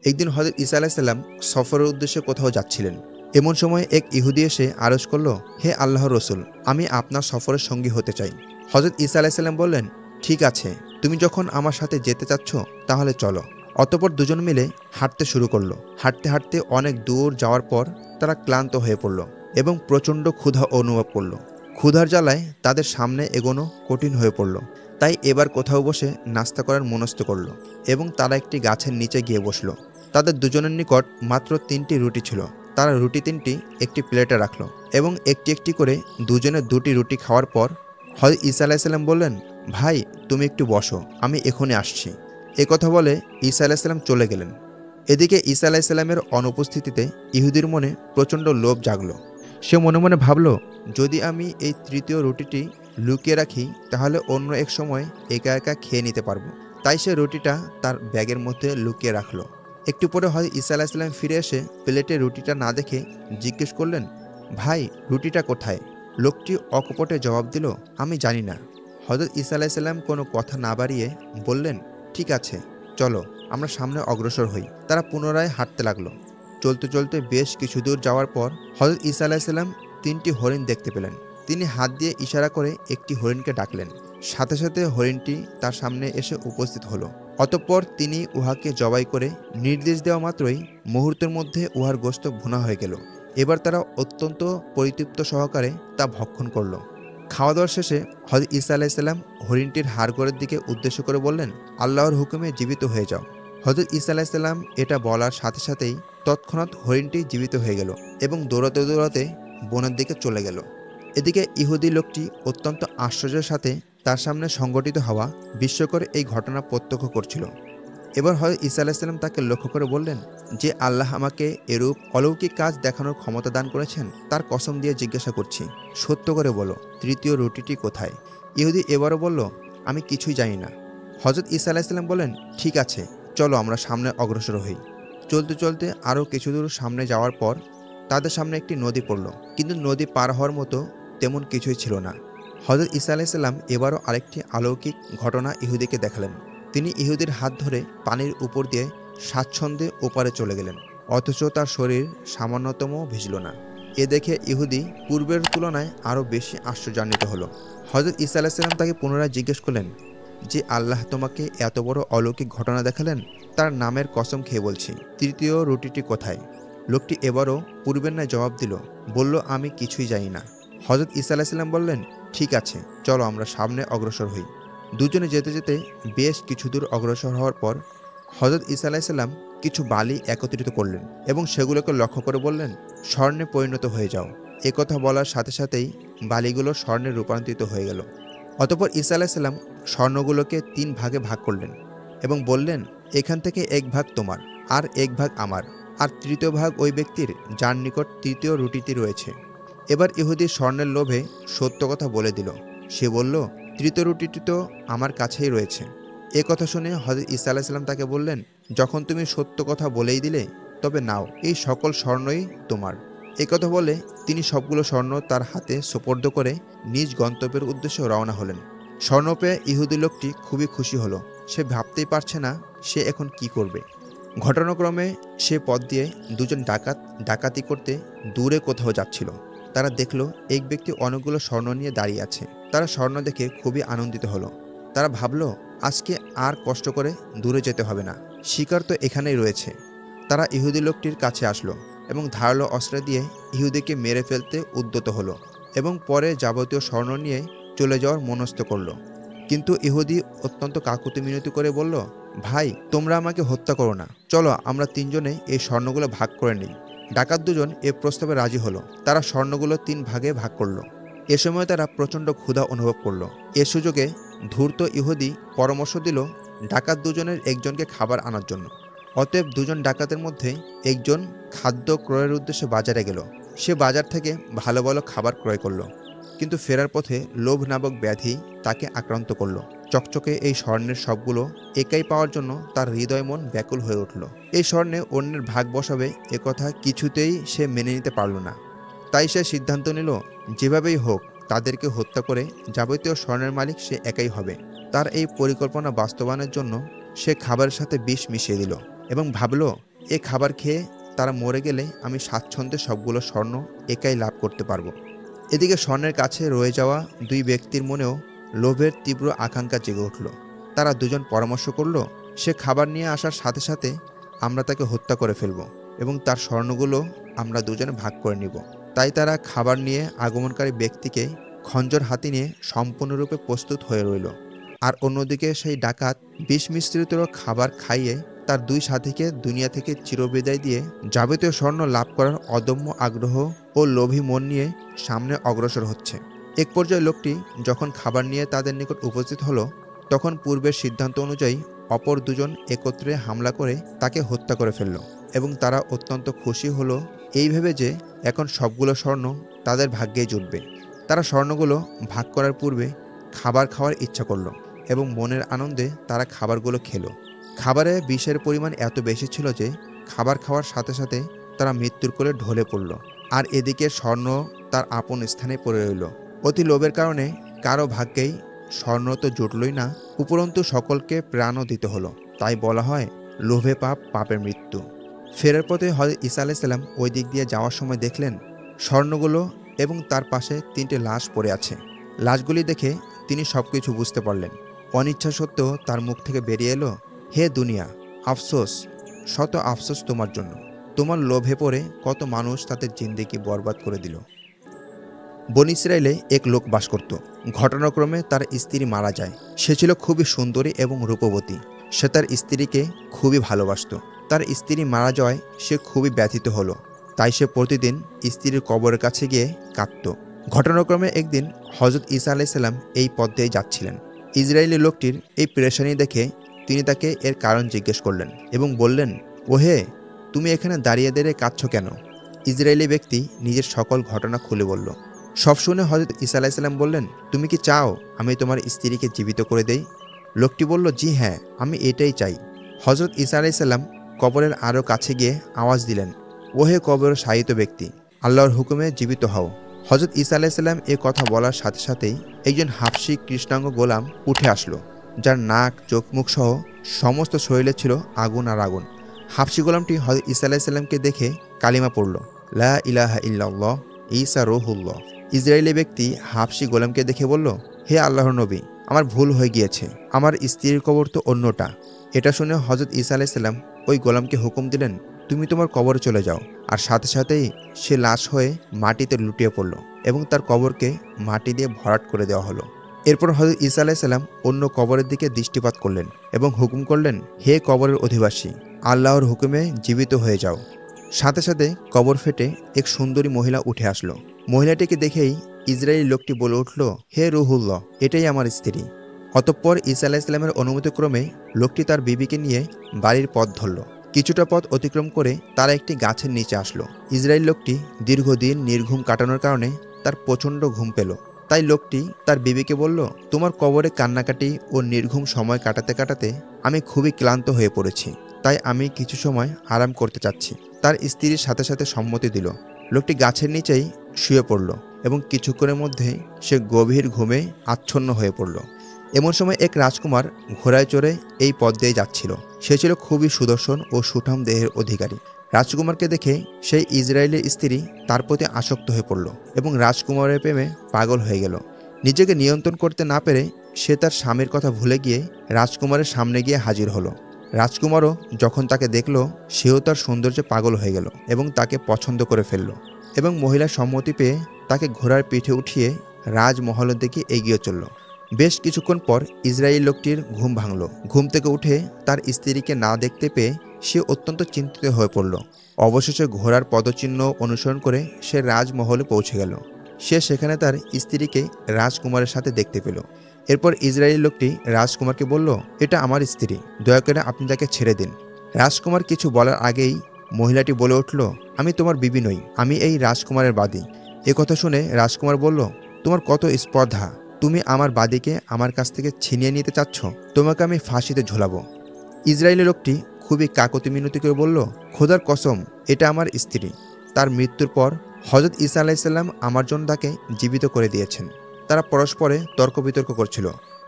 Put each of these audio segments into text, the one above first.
একদিন হযরত ঈসা আলাইহিস সালাম সফরের উদ্দেশ্যে কোথাও যাচ্ছিলেন। এমন সময় এক ইহুদি এসে আরজ করল, হে আল্লাহর রসুল, আমি আপনার সফরের সঙ্গী হতে চাই। হযরত ঈসা আলাইহিস সালাম বললেন, ঠিক আছে, তুমি যখন আমার সাথে যেতে চাচ্ছ তাহলে চলো। অতঃপর দুজন মিলে হাঁটতে শুরু করলো। হাঁটতে হাঁটতে অনেক দূর যাওয়ার পর তারা ক্লান্ত হয়ে পড়ল এবং প্রচণ্ড ক্ষুধা অনুভব করল। ক্ষুধার জ্বালায় তাদের সামনে এগোনো কঠিন হয়ে পড়ল। তাই এবার কোথাও বসে নাস্তা করার মনস্থ করল এবং তারা একটি গাছের নিচে গিয়ে বসল। তাদের দুজনের নিকট মাত্র 3টি রুটি ছিল। তারা রুটি 3টি একটি প্লেটে রাখল এবং একটি একটি করে দুজনে 2টি রুটি খাওয়ার পর হযরত ঈসা আলাইহিস সালাম বললেন, ভাই, তুমি একটু বসো, আমি এখনই আসছি। কথা বলে ঈসা আলাইহিস সালাম চলে গেলেন। এদিকে ঈসা আলাইহিস সালামের অনুপস্থিতিতে ইহুদির মনে প্রচণ্ড লোভ জাগল। সে মনে মনে ভাবল, যদি আমি এই 3য় রুটিটি লুকিয়ে রাখি তাহলে অন্য এক সময় একা একা খেয়ে নিতে পারবো। তাই সে রুটিটা তার ব্যাগের মধ্যে লুকিয়ে রাখল। একটু পরে হযরত ঈসা আলাইহিস সালাম ফিরে এসে প্লেটে রুটিটা না দেখে জিজ্ঞেস করলেন, ভাই, রুটিটা কোথায়? লোকটি অকপটে জবাব দিল, আমি জানি না। হযরত ঈসা আলাইহিস সালাম কোনো কথা না বাড়িয়ে বললেন, ঠিক আছে, চলো আমরা সামনে অগ্রসর হই। তারা পুনরায় হাঁটতে লাগলো। চলতে চলতে বেশ কিছু দূর যাওয়ার পর হযরত ঈসা আলাইহিস সালাম 3টি হরিণ দেখতে পেলেন। তিনি হাত দিয়ে ইশারা করে একটি হরিণকে ডাকলেন। সাথে সাথে হরিণটি তার সামনে এসে উপস্থিত হলো। অতঃপর তিনি উহাকে জবাই করে নির্দেশ দেওয়া মাত্রই মুহূর্তের মধ্যে উহার গোশত ভুনা হয়ে গেল। এবার তারা অত্যন্ত পরিতৃপ্ত সহকারে তা ভক্ষণ করল। খাওয়া দাওয়ার শেষে হযরত ঈসা আলাইহিস সালাম হরিণটির হাড়গোড়ের দিকে উদ্দেশ্য করে বললেন, আল্লাহর হুকুমে জীবিত হয়ে যাও। হযরত ঈসা আলাইহিস সালাম এটা বলার সাথে সাথেই তৎক্ষণাৎ হরিণটি জীবিত হয়ে গেল এবং দৌড়াতে দৌড়াতে বনের দিকে চলে গেল। এদিকে ইহুদি লোকটি অত্যন্ত আশ্চর্যের সাথে তার সামনে সংঘটিত হওয়া বিস্ময়কর এই ঘটনা প্রত্যক্ষ করছিল। এবার হযরত ঈসা আলাইহিস সালাম তাকে লক্ষ্য করে বললেন, যে আল্লাহ আমাকে এরূপ অলৌকিক কাজ দেখানোর ক্ষমতা দান করেছেন তার কসম দিয়ে জিজ্ঞাসা করছি, সত্য করে বলো, 3য় রুটিটি কোথায়? ইহুদি এবারও বলল, আমি কিছুই জানি না। হযরত ঈসা আলাইহিস সালাম বলেন, ঠিক আছে, চলো আমরা সামনে অগ্রসর হই। চলতে চলতে আরও কিছু দূর সামনে যাওয়ার পর তাদের সামনে একটি নদী পড়ল, কিন্তু নদী পার হওয়ার মতো তেমন কিছুই ছিল না। হযরত ঈসা আলাইহিস সালাম এবারও আরেকটি অলৌকিক ঘটনা ইহুদিকে দেখালেন। তিনি ইহুদির হাত ধরে পানির উপর দিয়ে স্বাচ্ছন্দ্যে ওপারে চলে গেলেন, অথচ তার শরীর সামান্যতম ভিজল না। এ দেখে ইহুদি পূর্বের তুলনায় আরও বেশি আশ্চর্যান্বিত হল। হযরত ঈসা আলাইহিস সালাম তাকে পুনরায় জিজ্ঞেস করলেন, যে আল্লাহ তোমাকে এত বড় অলৌকিক ঘটনা দেখালেন তার নামের কসম খেয়ে বলছি, 3য় রুটিটি কোথায়? লোকটি এবারও পূর্বের ন্যায় জবাব দিল, বলল, আমি কিছুই জানি না। হযরত ঈসা আলাইহিস সালাম বললেন, ঠিক আছে, চলো আমরা সামনে অগ্রসর হই। দুজনে যেতে যেতে বেশ কিছু দূর অগ্রসর হওয়ার পর হযরত ঈসা আলাইহিস সালাম কিছু বালি একত্রিত করলেন এবং সেগুলোকে লক্ষ্য করে বললেন, স্বর্ণে পরিণত হয়ে যাও। কথা বলার সাথে সাথেই বালিগুলো স্বর্ণে রূপান্তরিত হয়ে গেল। অতঃপর ঈসা আলাইহিস সালাম স্বর্ণগুলোকে 3 ভাগে ভাগ করলেন এবং বললেন, এখান থেকে 1 ভাগ তোমার, আর 1 ভাগ আমার, আর 3য় ভাগ ওই ব্যক্তির যার নিকট 3য় রুটিটি রয়েছে। এবার ইহুদি স্বর্ণের লোভে সত্য কথা বলে দিল। সে বলল, 3য় রুটিটি তো আমার কাছেই রয়েছে। কথা শুনে হযরত ঈসা আলাইহিস সালাম তাকে বললেন, যখন তুমি সত্য কথা বলেই দিলে, তবে নাও, এই সকল স্বর্ণই তোমার। কথা বলে তিনি সবগুলো স্বর্ণ তার হাতে সোপর্দ করে নিজ গন্তব্যের উদ্দেশ্যে রওনা হলেন। স্বর্ণ পেয়ে ইহুদি লোকটি খুবই খুশি হলো। সে ভাবতেই পারছে না সে এখন কি করবে। ঘটনাক্রমে সে পথ দিয়ে দুজন ডাকাত ডাকাতি করতে দূরে কোথাও যাচ্ছিল। তারা দেখল এক ব্যক্তি অনেকগুলো স্বর্ণ নিয়ে দাঁড়িয়ে আছে। তারা স্বর্ণ দেখে খুবই আনন্দিত হলো। তারা ভাবল, আজকে আর কষ্ট করে দূরে যেতে হবে না, শিকার তো এখানেই রয়েছে। তারা ইহুদি লোকটির কাছে আসলো এবং ধারালো অস্ত্র দিয়ে ইহুদিকে মেরে ফেলতে উদ্যত হলো এবং পরে যাবতীয় স্বর্ণ নিয়ে চলে যাওয়ার মনস্থ করল। কিন্তু ইহুদি অত্যন্ত কাকুতি মিনতি করে বলল, ভাই, তোমরা আমাকে হত্যা করো না, চলো আমরা 3 জনে এই স্বর্ণগুলো ভাগ করে নিই। ডাকাত দুজন এ প্রস্তাবে রাজি হলো। তারা স্বর্ণগুলো 3 ভাগে ভাগ করলো। এ সময় তারা প্রচণ্ড ক্ষুধা অনুভব করলো। এ সুযোগে ধূর্ত ইহুদি পরামর্শ দিল ডাকাত দুজনের একজনকে খাবার আনার জন্য। অতএব দুজন ডাকাতের মধ্যে একজন খাদ্য ক্রয়ের উদ্দেশ্যে বাজারে গেল। সে বাজার থেকে ভালো ভালো খাবার ক্রয় করলো, কিন্তু ফেরার পথে লোভ নামক ব্যাধি তাকে আক্রান্ত করলো। চকচকে এই স্বর্ণের সবগুলো একাই পাওয়ার জন্য তার হৃদয় মন ব্যাকুল হয়ে উঠল। এই স্বর্ণে অন্যের ভাগ বসাবে একথা কিছুতেই সে মেনে নিতে পারল না। তাই সে সিদ্ধান্ত নিল, যেভাবেই হোক তাদেরকে হত্যা করে যাবতীয় স্বর্ণের মালিক সে একাই হবে। তার এই পরিকল্পনা বাস্তবায়নের জন্য সে খাবারের সাথে বিষ মিশিয়ে দিল এবং ভাবল, এ খাবার খেয়ে তারা মরে গেলে আমি স্বাচ্ছন্দ্যে সবগুলো স্বর্ণ একাই লাভ করতে পারবো। এদিকে স্বর্ণের কাছে রয়ে যাওয়া দুই ব্যক্তির মনেও লোভের তীব্র আকাঙ্ক্ষা জেগে উঠল। তারা দুজন পরামর্শ করল, সে খাবার নিয়ে আসার সাথে সাথে আমরা তাকে হত্যা করে ফেলব এবং তার স্বর্ণগুলো আমরা দুজনে ভাগ করে নিব। তাই তারা খাবার নিয়ে আগমনকারী ব্যক্তিকে খঞ্জর হাতি নিয়ে সম্পূর্ণরূপে প্রস্তুত হয়ে রইল। আর অন্যদিকে সেই ডাকাত বিষ মিশ্রিত খাবার খাইয়ে তার দুই সাথীকে দুনিয়া থেকে চিরবিদায় দিয়ে যাবতীয় স্বর্ণ লাভ করার অদম্য আগ্রহ ও লোভী মন নিয়ে সামনে অগ্রসর হচ্ছে। এক পর্যায়ে লোকটি যখন খাবার নিয়ে তাদের নিকট উপস্থিত হলো, তখন পূর্বের সিদ্ধান্ত অনুযায়ী অপর দুজন একত্রে হামলা করে তাকে হত্যা করে ফেলল এবং তারা অত্যন্ত খুশি হলো এই ভেবে যে এখন সবগুলো স্বর্ণ তাদের ভাগ্যেই জুটবে। তারা স্বর্ণগুলো ভাগ করার পূর্বে খাবার খাওয়ার ইচ্ছা করলো এবং মনের আনন্দে তারা খাবারগুলো খেলো। খাবারে বিষের পরিমাণ এত বেশি ছিল যে খাবার খাওয়ার সাথে সাথে তারা মৃত্যুর কোলে ঢলে পড়ল। আর এদিকে স্বর্ণ তার আপন স্থানে পড়ে রইল। অতি লোভের কারণে কারো ভাগ্যেই স্বর্ণ তো জুটলই না, উপরন্তু সকলকে প্রাণও দিতে হলো। তাই বলা হয়, লোভে পাপ, পাপের মৃত্যু। ফেরার পথে হযরত ঈসা আলাইহিস সালাম ওই দিক দিয়ে যাওয়ার সময় দেখলেন স্বর্ণগুলো এবং তার পাশে 3টে লাশ পড়ে আছে। লাশগুলি দেখে তিনি সবকিছু বুঝতে পারলেন। অনিচ্ছা সত্ত্বেও তার মুখ থেকে বেরিয়ে এলো, হে দুনিয়া, আফসোস, শত আফসোস তোমার জন্য। তোমার লোভে পড়ে কত মানুষ তাদের জিন্দেগি বরবাদ করে দিল। বনী ইসরাইলে এক লোক বাস করত। ঘটনাক্রমে তার স্ত্রী মারা যায়। সে ছিল খুবই সুন্দরী এবং রূপবতী। সে তার স্ত্রীকে খুবই ভালোবাসত। তার স্ত্রী মারা যাওয়ায় সে খুবই ব্যথিত হলো। তাই সে প্রতিদিন স্ত্রীর কবরের কাছে গিয়ে কাঁদত। ঘটনাক্রমে একদিন হযরত ঈসা আলাইহিস সালাম এই পথ দিয়ে যাচ্ছিলেন। ইসরায়েলি লোকটির এই পেরেশানি দেখে তিনি তাকে এর কারণ জিজ্ঞেস করলেন এবং বললেন, ওহে, তুমি এখানে দাঁড়িয়ে দাঁড়িয়ে কাঁদছ কেন? ইসরায়েলি ব্যক্তি নিজের সকল ঘটনা খুলে বলল। সব শুনে হযরত ঈসা আলাইহিস সালাম বললেন, তুমি কি চাও আমি তোমার স্ত্রীকে জীবিত করে দেই? লোকটি বলল, জি হ্যাঁ, আমি এটাই চাই। হযরত ঈসা আলাইহিস সালাম কবরের আরও কাছে গিয়ে আওয়াজ দিলেন, ওহে কবরের শায়িত ব্যক্তি, আল্লাহর হুকুমে জীবিত হও। হযরত ঈসা আলাইহিস সালাম এ কথা বলার সাথে সাথেই একজন হাবশী কৃষ্ণাঙ্গ গোলাম উঠে আসলো, যার নাক, চোখ, মুখ সহ সমস্ত শরীরে ছিল আগুন আর আগুন। হাবশী গোলামটি হযরত ঈসা আলাইহিস সালামকে দেখে কালিমা পড়ল, লা ইলাহা ইল্লাল্লাহ, ঈসা রূহুল্লাহ। ইসরায়েলি ব্যক্তি হাবশী গোলামকে দেখে বলল, হে আল্লাহর নবী, আমার ভুল হয়ে গিয়েছে, আমার স্ত্রীর কবর তো অন্যটা। এটা শুনে হযরত ঈসা আলাইহিস সালাম ওই গোলামকে হুকুম দিলেন, তুমি তোমার কবরে চলে যাও। আর সাথে সাথেই সে লাশ হয়ে মাটিতে লুটিয়ে পড়ল এবং তার কবরকে মাটি দিয়ে ভরাট করে দেওয়া হলো। এরপর হযরত ঈসা আলাইহিস সালাম অন্য কবরের দিকে দৃষ্টিপাত করলেন এবং হুকুম করলেন, হে কবরের অধিবাসী, আল্লাহর হুকুমে জীবিত হয়ে যাও। সাথে সাথে কবর ফেটে এক সুন্দরী মহিলা উঠে আসলো। মহিলাটিকে দেখেই ইসরায়েলি লোকটি বলে উঠল, হে রূহুল্লাহ, এটাই আমার স্ত্রী। অতঃপর ঈসা আলাইহিস সালামের অনুমতিক্রমে লোকটি তার বিবিকে নিয়ে বাড়ির পথ ধরল। কিছুটা পথ অতিক্রম করে তারা একটি গাছের নিচে আসলো। ইসরায়েল লোকটি দীর্ঘদিন নির্ঘুম কাটানোর কারণে তার প্রচণ্ড ঘুম পেল। তাই লোকটি তার বিবিকে বলল, তোমার কবরে কান্নাকাটি ও নির্ঘুম সময় কাটাতে কাটাতে আমি খুবই ক্লান্ত হয়ে পড়েছি, তাই আমি কিছু সময় আরাম করতে চাচ্ছি। তার স্ত্রীর সাথে সাথে সম্মতি দিল। লোকটি গাছের নিচেই শুয়ে পড়ল এবং কিছুক্ষণের মধ্যে সে গভীর ঘুমে আচ্ছন্ন হয়ে পড়ল। এমন সময় এক রাজকুমার ঘোড়ায় চড়ে এই পথ দিয়ে যাচ্ছিল। সে ছিল খুবই সুদর্শন ও সুঠাম দেহের অধিকারী। রাজকুমারকে দেখে সেই ইসরায়েলের স্ত্রী তার প্রতি আসক্ত হয়ে পড়ল এবং রাজকুমারের প্রেমে পাগল হয়ে গেল। নিজেকে নিয়ন্ত্রণ করতে না পেরে সে তার স্বামীর কথা ভুলে গিয়ে রাজকুমারের সামনে গিয়ে হাজির হলো। রাজকুমারও যখন তাকে দেখল, সেও তার সৌন্দর্যে পাগল হয়ে গেল এবং তাকে পছন্দ করে ফেলল এবং মহিলার সম্মতি পেয়ে তাকে ঘোড়ার পিঠে উঠিয়ে রাজমহলের দিকে এগিয়ে চলল। বেশ কিছুক্ষণ পর ইসরায়েল লোকটির ঘুম ভাঙল। ঘুম থেকে উঠে তার স্ত্রীকে না দেখতে পেয়ে সে অত্যন্ত চিন্তিত হয়ে পড়ল। অবশেষে ঘোড়ার পদচিহ্ন অনুসরণ করে সে রাজমহলে পৌঁছে গেল। সে সেখানে তার স্ত্রীকে রাজকুমারের সাথে দেখতে পেল। এরপর ইসরায়েলি লোকটি রাজকুমারকে বলল, এটা আমার স্ত্রী, দয়া করে আপনি তাকে ছেড়ে দিন। রাজকুমার কিছু বলার আগেই মহিলাটি বলে উঠল, আমি তোমার বিবি নই, আমি এই রাজকুমারের বাদী। একথা শুনে রাজকুমার বলল, তোমার কত স্পর্ধা, তুমি আমার বাদীকে আমার কাছ থেকে ছিনিয়ে নিতে চাচ্ছ? তোমাকে আমি ফাঁসিতে ঝোলাবো। ইসরায়েলি লোকটি খুবই কাকতি মিনতি করে বলল, খোদার কসম, এটা আমার স্ত্রী। তার মৃত্যুর পর হযরত ঈসা আলাইহিস সালাম আমার জন্য তাকে জীবিত করে দিয়েছেন। তারা পরস্পরে তর্ক বিতর্ক করছিল।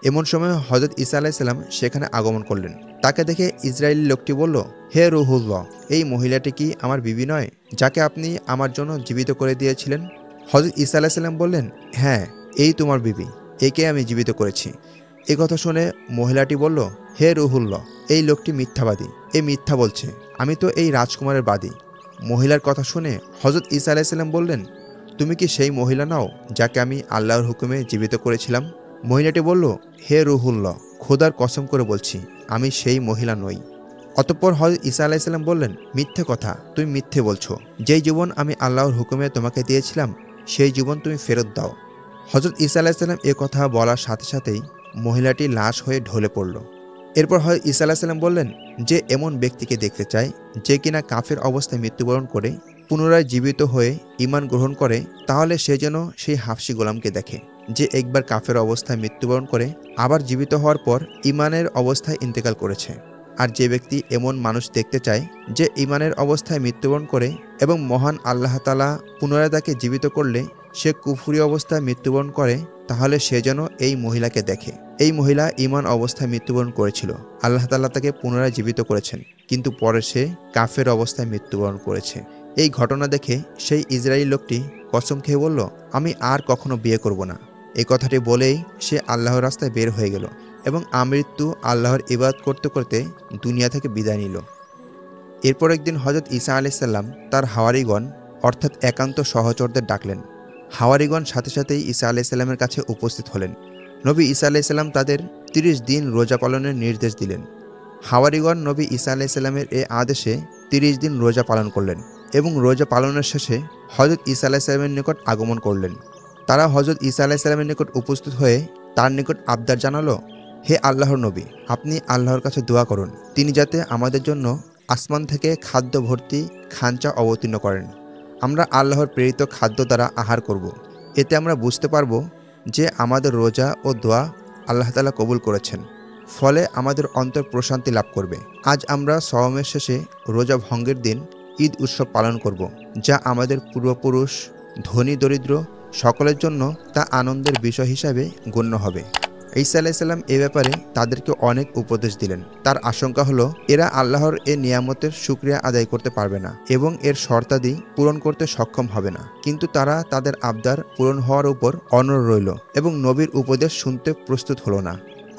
এমন সময় হযরত ঈসা আলাইহিসসালাম সেখানে আগমন করলেন। তাকে দেখে ইসরায়েলি লোকটি বলল, হে রূহুল্লাহ, এই মহিলাটি কি আমার বিবি নয়, যাকে আপনি আমার জন্য জীবিত করে দিয়েছিলেন? হযরত ঈসা আলাইহিসসালাম বললেন, হ্যাঁ, এই তোমার বিবি, একে আমি জীবিত করেছি। এ কথা শুনে মহিলাটি বলল, হে রূহুল্লাহ, এই লোকটি মিথ্যাবাদী, এ মিথ্যা বলছে, আমি তো এই রাজকুমারের বাদী। মহিলার কথা শুনে হযরত ঈসা আলাইহিসসালাম বললেন, তুমি কি সেই মহিলা নও যাকে আমি আল্লাহর হুকুমে জীবিত করেছিলাম? মহিলাটি বলল, হে রূহুল্লাহ, খোদার কসম করে বলছি, আমি সেই মহিলা নই। অতঃপর হযরত ঈসা আলাইহিসসালাম বললেন, মিথ্যে কথা, তুমি মিথ্যে বলছো। যেই জীবন আমি আল্লাহর হুকুমে তোমাকে দিয়েছিলাম, সেই জীবন তুমি ফেরত দাও। হযরত ঈসা আলাইহিসসালাম এ কথা বলার সাথে সাথেই মহিলাটি লাশ হয়ে ঢলে পড়ল। এরপর হযরত ঈসা আলাইহিসসালাম বললেন, যে এমন ব্যক্তিকে দেখতে চায় যে কিনা কাফের অবস্থায় মৃত্যুবরণ করে পুনরায় জীবিত হয়ে ঈমান গ্রহণ করে, তাহলে সে যেন সেই হাবশী গোলামকে দেখে, যে একবার কাফের অবস্থায় মৃত্যুবরণ করে আবার জীবিত হওয়ার পর ঈমানের অবস্থায় ইন্তেকাল করেছে। আর যে ব্যক্তি এমন মানুষ দেখতে চায় যে ঈমানের অবস্থায় মৃত্যুবরণ করে এবং মহান আল্লাহ তাআলা পুনরায় তাকে জীবিত করলে সে কুফরি অবস্থায় মৃত্যুবরণ করে, তাহলে সে যেন এই মহিলাকে দেখে। এই মহিলা ঈমান অবস্থায় মৃত্যুবরণ করেছিল, আল্লাহ তাআলা তাকে পুনরায় জীবিত করেছেন, কিন্তু পরে সে কাফের অবস্থায় মৃত্যুবরণ করেছে। এই ঘটনা দেখে সেই ইসরায়েলি লোকটি কসম খেয়ে বলল, আমি আর কখনো বিয়ে করব না। এই কথাটি বলেই সে আল্লাহর রাস্তায় বের হয়ে গেল এবং আমৃত্যু আল্লাহর ইবাদত করতে করতে দুনিয়া থেকে বিদায় নিল। এরপর একদিন হযরত ঈসা আলাইহিসসালাম তার হাওয়ারিগণ অর্থাৎ একান্ত সহচরদের ডাকলেন। হাওয়ারিগণ সাথে সাথেই ঈসা আলাইহিসসালামের কাছে উপস্থিত হলেন। নবী ঈসা আলাইহিসসালাম তাদের ৩০ দিন রোজা পালনের নির্দেশ দিলেন। হাওয়ারিগণ নবী ঈসা আলাইহিসসালামের এ আদেশে ৩০ দিন রোজা পালন করলেন এবং রোজা পালনের শেষে হযরত ঈসা আলাইহিসসালামের নিকট আগমন করলেন। তারা হযরত ঈসা আলাইহিসসালামের নিকট উপস্থিত হয়ে তার নিকট আবদার জানালো, হে আল্লাহর নবী, আপনি আল্লাহর কাছে দোয়া করুন, তিনি যাতে আমাদের জন্য আসমান থেকে খাদ্য ভর্তি খাঞ্চা অবতীর্ণ করেন। আমরা আল্লাহর প্রেরিত খাদ্য দ্বারা আহার করব। এতে আমরা বুঝতে পারব যে আমাদের রোজা ও দোয়া আল্লাহ তাআলা কবুল করেছেন, ফলে আমাদের অন্তর প্রশান্তি লাভ করবে। আজ আমরা সওমের শেষে রোজা ভঙ্গের দিন ঈদ উৎসব পালন করব, যা আমাদের পূর্বপুরুষ ধনী দরিদ্র সকলের জন্য তা আনন্দের বিষয় হিসাবে গণ্য হবে। ঈসা আলাইহিসসালাম এ ব্যাপারে তাদেরকে অনেক উপদেশ দিলেন। তার আশঙ্কা হলো এরা আল্লাহর এ নিয়ামতের শুকরিয়া আদায় করতে পারবে না এবং এর শর্তাদি পূরণ করতে সক্ষম হবে না, কিন্তু তারা তাদের আবদার পূরণ হওয়ার উপর অনড় রইল এবং নবীর উপদেশ শুনতে প্রস্তুত হলো না।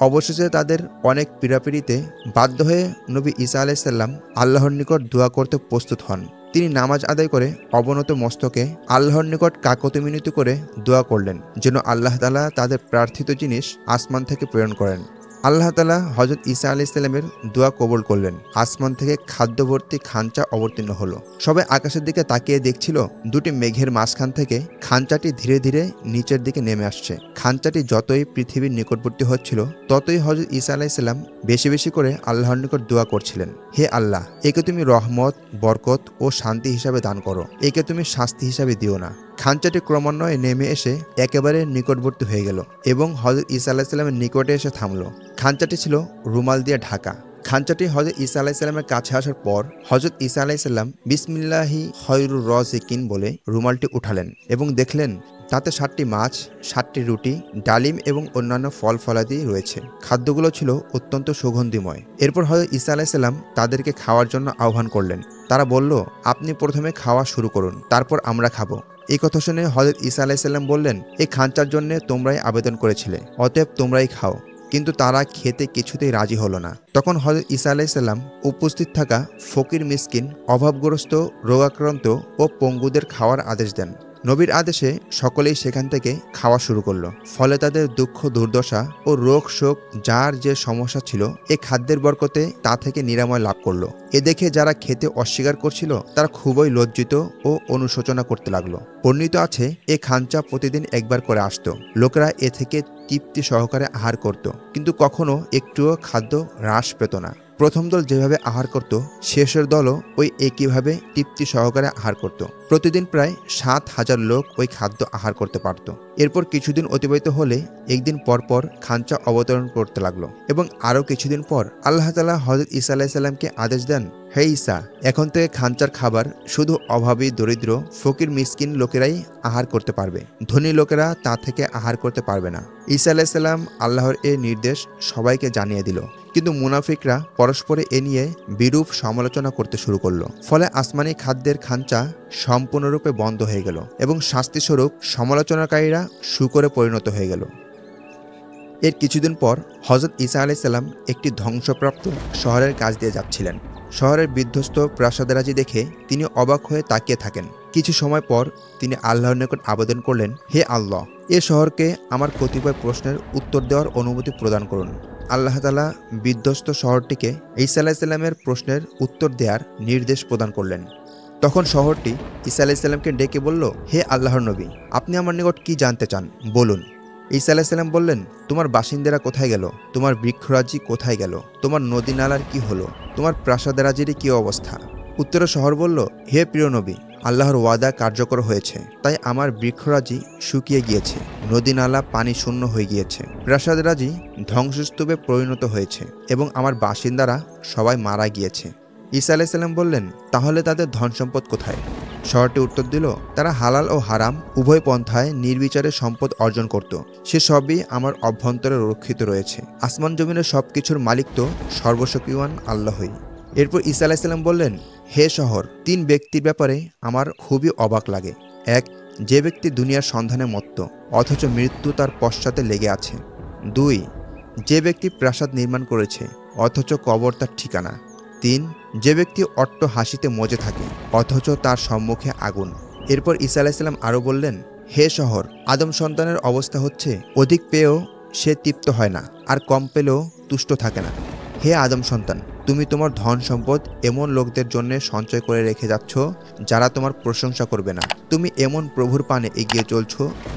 অবশেষে তাদের অনেক পীড়াপিড়িতে বাধ্য হয়ে নবী ঈসা আলাইহিসসালাম আল্লাহর নিকট দোয়া করতে প্রস্তুত হন। তিনি নামাজ আদায় করে অবনত মস্তকে আল্লাহর নিকট কাকতি মিনতি করে দোয়া করলেন যেন আল্লাহ তাআলা তাদের প্রার্থিত জিনিস আসমান থেকে প্রেরণ করেন। আল্লাহ তাআলা হযরত ঈসা আলাইহিসসালামের দোয়া কবুল করলেন। আসমান থেকে খাদ্যভর্তি খাঞ্চা অবতীর্ণ হলো। সবাই আকাশের দিকে তাকিয়ে দেখছিল দুটি মেঘের মাঝখান থেকে খাঞ্চাটি ধীরে ধীরে নিচের দিকে নেমে আসছে। খাঞ্চাটি যতই পৃথিবীর নিকটবর্তী হচ্ছিল ততই হযরত ঈসা আলাইহিসসালাম বেশি বেশি করে আল্লাহর নিকট দোয়া করছিলেন, হে আল্লাহ, একে তুমি রহমত, বরকত ও শান্তি হিসাবে দান করো, একে তুমি শাস্তি হিসাবে দিও না। খাঞ্চাটি ক্রমান্বয়ে নেমে এসে একেবারে নিকটবর্তী হয়ে গেল এবং হযরত ঈসা আলাইহিসসালামের নিকটে এসে থামল। খাঞ্চাটি ছিল রুমাল দিয়ে ঢাকা। খাঞ্চাটি হযরত ঈসা আলাইহিসসালামের কাছে আসার পর হযরত ঈসা আলাইহিসসালাম বিসমিল্লাহি খয়রুর রাযিকিন বলে রুমালটি উঠালেন এবং দেখলেন তাতে 7টি মাছ, 7টি রুটি, ডালিম এবং অন্যান্য ফল ফলাদি রয়েছে। খাদ্যগুলো ছিল অত্যন্ত সুগন্ধিময়। এরপর হযরত ঈসা আলাইহিসসালাম তাদেরকে খাওয়ার জন্য আহ্বান করলেন। তারা বলল, আপনি প্রথমে খাওয়া শুরু করুন, তারপর আমরা খাবো। এই কথা শুনে হযরত ঈসা আলাইহিসসালাম বললেন, এই খাঞ্চার জন্য তোমরাই আবেদন করেছিলে, অতএব তোমরাই খাও। কিন্তু তারা খেতে কিছুতেই রাজি হলো না। তখন হযরত ঈসা আলাইহিসসালাম উপস্থিত থাকা ফকির মিসকিন, অভাবগ্রস্ত, রোগাক্রান্ত ও পঙ্গুদের খাওয়ার আদেশ দেন। নবীর আদেশে সকলেই সেখান থেকে খাওয়া শুরু করলো। ফলে তাদের দুঃখ দুর্দশা ও রোগ শোক যার যে সমস্যা ছিল এ খাদ্যের বরকতে তা থেকে নিরাময় লাভ করলো। এ দেখে যারা খেতে অস্বীকার করছিল তারা খুবই লজ্জিত ও অনুশোচনা করতে লাগলো। বর্ণিত আছে এ খাঞ্চা প্রতিদিন একবার করে আসতো। লোকেরা এ থেকে তৃপ্তি সহকারে আহার করত, কিন্তু কখনো একটুও খাদ্য হ্রাস পেত না। প্রথম দল যেভাবে আহার করত, শেষের দলও ওই একইভাবে তৃপ্তি সহকারে আহার করত। প্রতিদিন প্রায় 7,000 লোক ওই খাদ্য আহার করতে পারত। এরপর কিছুদিন অতিবাহিত হলে একদিন পরপর খাঞ্চা অবতরণ করতে লাগলো এবং আরও কিছুদিন পর আল্লাহ তাআলা হযরত ঈসা আলাইহিস সালামকে আদেশ দেন, হে ঈসা, এখন থেকে খাঞ্চার খাবার শুধু অভাবী, দরিদ্র, ফকির, মিসকিন লোকেরাই আহার করতে পারবে। ধনী লোকেরা তা থেকে আহার করতে পারবে না। ঈসা আলাইহিস সালাম আল্লাহর এ নির্দেশ সবাইকে জানিয়ে দিল, কিন্তু মুনাফিকরা পরস্পরে এ নিয়ে বিরূপ সমালোচনা করতে শুরু করলো। ফলে আসমানি খাদ্যের খাঞ্চা সম্পূর্ণরূপে বন্ধ হয়ে গেল এবং শাস্তিস্বরূপ সমালোচনাকারীরা শূকরে পরিণত হয়ে গেল। এর কিছুদিন পর হযরত ঈসা আলাইহিস সালাম একটি ধ্বংসপ্রাপ্ত শহরের কাছ দিয়ে যাচ্ছিলেন। শহরের বিধ্বস্ত প্রাসাদরাজি দেখে তিনি অবাক হয়ে তাকিয়ে থাকেন। কিছু সময় পর তিনি আল্লাহর নিকট আবেদন করলেন, হে আল্লাহ, এ শহরকে আমার কতিপয় প্রশ্নের উত্তর দেওয়ার অনুমতি প্রদান করুন। আল্লাহ তাআলা বিধ্বস্ত শহরটিকে ঈসা আলাইহিস সালামের প্রশ্নের উত্তর দেওয়ার নির্দেশ প্রদান করলেন। তখন শহরটি ঈসা আলাইহিস সালামকে ডেকে বলল, হে আল্লাহর নবী, আপনি আমার নিকট কি জানতে চান, বলুন। ঈসা আলাইহিস সালাম বললেন, তোমার বাসিন্দারা কোথায় গেল? তোমার বৃক্ষরাজি কোথায় গেল? তোমার নদী নালার কি হলো? তোমার প্রাসাদরাজির কি অবস্থা? উত্তরে শহর বলল, হে প্রিয় নবী, আল্লাহর ওয়াদা কার্যকর হয়েছে, তাই আমার বৃক্ষরাজি শুকিয়ে গিয়েছে, নদী নালা পানি শূন্য হয়ে গিয়েছে, প্রাসাদরাজি ধ্বংসস্তূপে পরিণত হয়েছে এবং আমার বাসিন্দারা সবাই মারা গিয়েছে। ঈসা আলাইহিস সালাম বললেন, তাহলে তাদের ধন সম্পদ কোথায়? শহরটি উত্তর দিল, তারা হালাল ও হারাম উভয় পন্থায় নির্বিচারে সম্পদ অর্জন করত। সে সবই আমার অভ্যন্তরে রক্ষিত রয়েছে। আসমান জমিনের সবকিছুর মালিক তো সর্বশক্তিমান আল্লাহই। এরপর ঈসা আলাইহিস সালাম বললেন, হে শহর, 3 ব্যক্তির ব্যাপারে আমার খুবই অবাক লাগে। 1, যে ব্যক্তি দুনিয়ার সন্ধানে মত্ত অথচ মৃত্যু তার পশ্চাতে লেগে আছে। 2, যে ব্যক্তি প্রাসাদ নির্মাণ করেছে অথচ কবর তার ঠিকানা। 3, যে ব্যক্তি অট্ট হাসিতে মজে থাকে অথচ তার সম্মুখে আগুন। এরপর ঈসা আলাইহিস সালাম আরও বললেন, হে শহর, আদম সন্তানের অবস্থা হচ্ছে অধিক পেয়েও সে তৃপ্ত হয় না, আর কম পেলেও তুষ্ট থাকে না। হে আদম সন্তান, তুমি তোমার ধন সম্পদ এমন লোকদের জন্য সঞ্চয় করে রেখে যাচ্ছ যারা তোমার প্রশংসা করবে না। তুমি এমন প্রভুর পানে এগিয়ে চলছ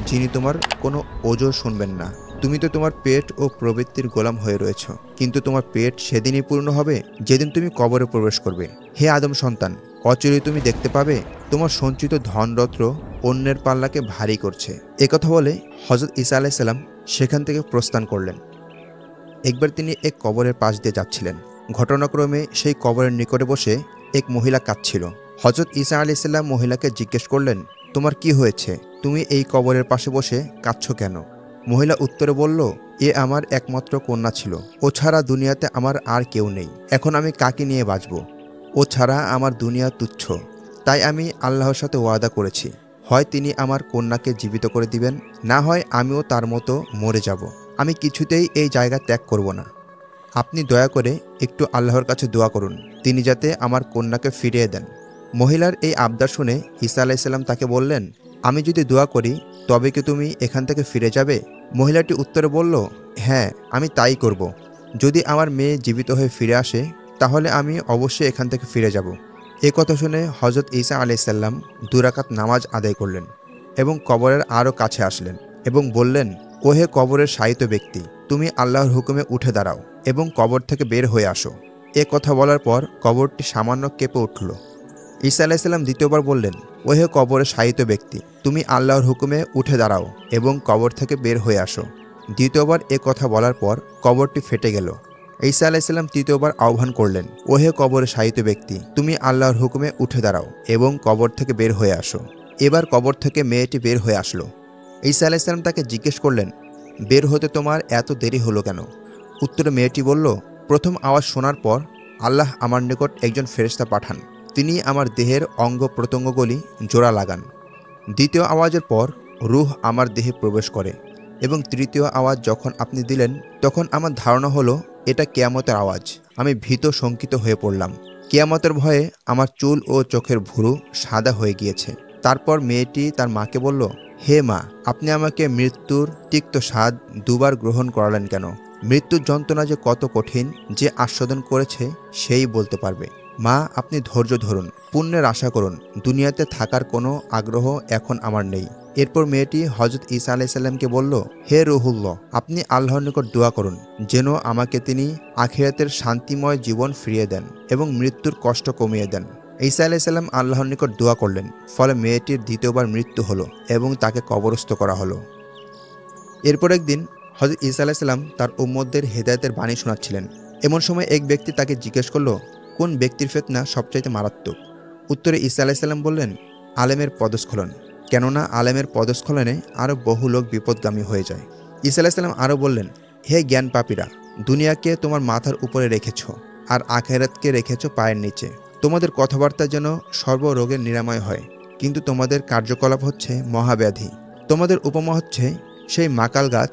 যিনি তোমার কোনো ওজর শুনবেন না। তুমি তো তোমার পেট ও প্রবৃত্তির গোলাম হয়ে রয়েছ, কিন্তু তোমার পেট সেদিনই পূর্ণ হবে যেদিন তুমি কবরে প্রবেশ করবে। হে আদম সন্তান, অচিরেই তুমি দেখতে পাবে তোমার সঞ্চিত ধনরত্ন অন্যের পাল্লাকে ভারী করছে। একথা বলে হযরত ঈসা আলাইহিস সালাম সেখান থেকে প্রস্থান করলেন। একবার তিনি এক কবরের পাশ দিয়ে যাচ্ছিলেন। ঘটনাক্রমে সেই কবরের নিকটে বসে এক মহিলা কাঁদছিল। হযরত ঈসা আলাইহিস সালাম মহিলাকে জিজ্ঞেস করলেন, তোমার কি হয়েছে? তুমি এই কবরের পাশে বসে কাঁদছ কেন? মহিলা উত্তরে বলল, এ আমার একমাত্র কন্যা ছিল। ও ছাড়া দুনিয়াতে আমার আর কেউ নেই। এখন আমি কাকে নিয়ে বাঁচব? ও ছাড়া আমার দুনিয়া তুচ্ছ। তাই আমি আল্লাহর সাথে ওয়াদা করেছি, হয় তিনি আমার কন্যাকে জীবিত করে দিবেন, না হয় আমিও তার মতো মরে যাব। আমি কিছুতেই এই জায়গা ত্যাগ করব না। আপনি দয়া করে একটু আল্লাহর কাছে দোয়া করুন, তিনি যাতে আমার কন্যাকে ফিরিয়ে দেন। মহিলার এই আবদার শুনে ঈসা আলাইহিস সালাম তাকে বললেন, আমি যদি দোয়া করি তবে কি তুমি এখান থেকে ফিরে যাবে? মহিলাটি উত্তরে বলল, হ্যাঁ, আমি তাই করব। যদি আমার মেয়ে জীবিত হয়ে ফিরে আসে তাহলে আমি অবশ্যই এখান থেকে ফিরে যাব। এ কথা শুনে হযরত ঈসা আলাইহিস সালাম 2 রাকাত নামাজ আদায় করলেন এবং কবরের আরও কাছে আসলেন এবং বললেন, ওহে কবরের শায়িত ব্যক্তি, তুমি আল্লাহর হুকুমে উঠে দাঁড়াও এবং কবর থেকে বের হয়ে আসো। এ কথা বলার পর কবরটি সামান্য কেঁপে উঠল। ঈসা আলাইহিস সালাম দ্বিতীয়বার বললেন, ওহে কবরের শায়িত ব্যক্তি, তুমি আল্লাহর হুকুমে উঠে দাঁড়াও এবং কবর থেকে বের হয়ে আসো। দ্বিতীয়বার এ কথা বলার পর কবরটি ফেটে গেল। ঈসা আলাইহিস সালাম তৃতীয়বার আহ্বান করলেন, ওহে কবরের শায়িত ব্যক্তি, তুমি আল্লাহর হুকুমে উঠে দাঁড়াও এবং কবর থেকে বের হয়ে আসো। এবার কবর থেকে মেয়েটি বের হয়ে আসলো। ঈসা আলাইহিস সালাম তাকে জিজ্ঞেস করলেন, বের হতে তোমার এত দেরি হলো কেন? উত্তরে মেয়েটি বলল, প্রথম আওয়াজ শোনার পর আল্লাহ আমার নিকট একজন ফেরেশতা পাঠান, তিনি আমার দেহের অঙ্গ প্রত্যঙ্গগুলি জোড়া লাগান। দ্বিতীয় আওয়াজের পর রূহ আমার দেহে প্রবেশ করে এবং তৃতীয় আওয়াজ যখন আপনি দিলেন তখন আমার ধারণা হলো এটা কিয়ামতের আওয়াজ। আমি ভীত শঙ্কিত হয়ে পড়লাম। কিয়ামতের ভয়ে আমার চুল ও চোখের ভুরু সাদা হয়ে গিয়েছে। তারপর মেয়েটি তার মাকে বলল, হে মা, আপনি আমাকে মৃত্যুর তিক্ত স্বাদ 2 বার গ্রহণ করালেন কেন? মৃত্যুর যন্ত্রণা যে কত কঠিন, যে আস্বাদন করেছে সেই বলতে পারবে। মা, আপনি ধৈর্য ধরুন, পুণ্যের আশা করুন। দুনিয়াতে থাকার কোনো আগ্রহ এখন আমার নেই। এরপর মেয়েটি হজরত ঈসা আলাইসাল্লামকে বলল, হে রুহুল্লাহ, আপনি আল্লাহর নিকট দোয়া করুন যেন আমাকে তিনি আখিরাতের শান্তিময় জীবন ফিরিয়ে দেন এবং মৃত্যুর কষ্ট কমিয়ে দেন। ঈসা আলাইসাল্লাম আল্লাহর নিকট দোয়া করলেন, ফলে মেয়েটির দ্বিতীয়বার মৃত্যু হলো এবং তাকে কবরস্থ করা হলো। এরপর একদিন হজরত ঈসা আলাইসাল্লাম তার উম্মতদের হেদায়েতের বাণী শোনাচ্ছিলেন। এমন সময় এক ব্যক্তি তাকে জিজ্ঞেস করল, কোন ব্যক্তির ফিতনা সবচাইতে মারাত্মক? উত্তরে ঈসা আলাইসাল্লাম বললেন, আলেমের পদস্খলন, কেননা আলেমের পদস্খলনে আরও বহু লোক বিপদগামী হয়ে যায়। ঈসা আলাইসাল্লাম আরও বললেন, হে জ্ঞান পাপীরা, দুনিয়াকে তোমার মাথার উপরে রেখেছ আর আখিরাতকে রেখেছ পায়ের নিচে। তোমাদের কথাবার্তা যেন সর্বরোগের নিরাময় হয়, কিন্তু তোমাদের কার্যকলাপ হচ্ছে মহাব্যাধি। তোমাদের উপমা হচ্ছে সেই মাকাল গাছ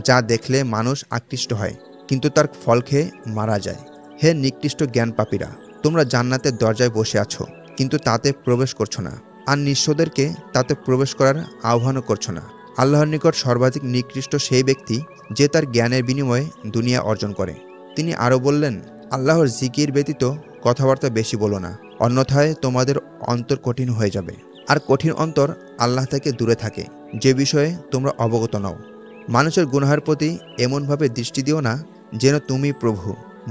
যা দেখলে মানুষ আকৃষ্ট হয় কিন্তু তার ফল খেয়ে মারা যায়। হে নিকৃষ্ট জ্ঞান পাপীরা, তোমরা জান্নাতের দরজায় বসে আছো কিন্তু তাতে প্রবেশ করছো না, আর নিঃস্বদেরকে তাতে প্রবেশ করার আহ্বানও করছো না। আল্লাহর নিকট সর্বাধিক নিকৃষ্ট সেই ব্যক্তি যে তার জ্ঞানের বিনিময়ে দুনিয়া অর্জন করে। তিনি আরও বললেন, আল্লাহর জিকির ব্যতীত কথাবার্তা বেশি বলো না, অন্যথায় তোমাদের অন্তর কঠিন হয়ে যাবে। আর কঠিন অন্তর আল্লাহ থেকে দূরে থাকে, যে বিষয়ে তোমরা অবগত নও। মানুষের গুনাহের প্রতি এমনভাবে দৃষ্টি দিও না যেন তুমি প্রভু,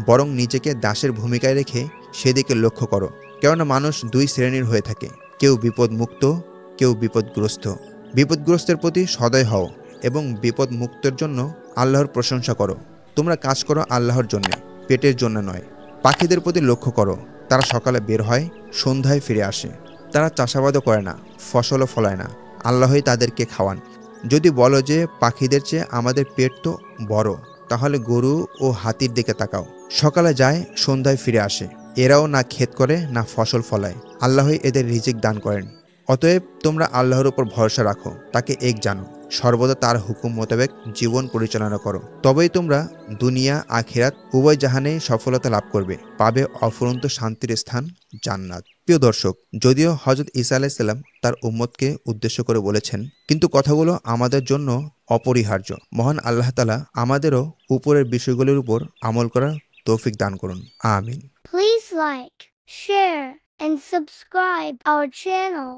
বরং নিজেকে দাসের ভূমিকায় রেখে সেদিকে লক্ষ্য করো। কেননা মানুষ দুই শ্রেণীর হয়ে থাকে, কেউ বিপদমুক্ত, কেউ বিপদগ্রস্ত। বিপদগ্রস্তের প্রতি সদয় হও এবং বিপদমুক্তের জন্য আল্লাহর প্রশংসা করো। তোমরা কাজ করো আল্লাহর জন্য, পেটের জন্য নয়। পাখিদের প্রতি লক্ষ্য করো, তারা সকালে বের হয়, সন্ধ্যায় ফিরে আসে। তারা চাষাবাদও করে না, ফসলও ফলায় না, আল্লাহই তাদেরকে খাওয়ান। যদি বলো যে পাখিদের চেয়ে আমাদের পেট তো বড়, তাহলে গরু ও হাতির দিকে তাকাও। সকালে যায়, সন্ধ্যায় ফিরে আসে। এরাও না ক্ষেত করে না ফসল ফলায়, আল্লাহই এদের রিজিক দান করেন। অতএব তোমরা আল্লাহর উপর ভরসা রাখো, তাকে এক জানো, সর্বদা তার হুকুম মোতাবেক জীবন পরিচালনা করো। তবেই তোমরা দুনিয়া আখিরাত উভয় জাহানেই সফলতা লাভ করবে, পাবে অফুরন্ত শান্তির স্থান জান্নাত। প্রিয় দর্শক, যদিও হযরত ঈসা আলাইহিস সালাম তার উম্মতকে উদ্দেশ্য করে বলেছেন, কিন্তু কথাগুলো আমাদের জন্য অপরিহার্য। মহান আল্লাহ তাআলা আমাদেরও উপরের বিষয়গুলোর উপর আমল করার তৌফিক দান করুন। আমিন। Please like, share, and subscribe our channel.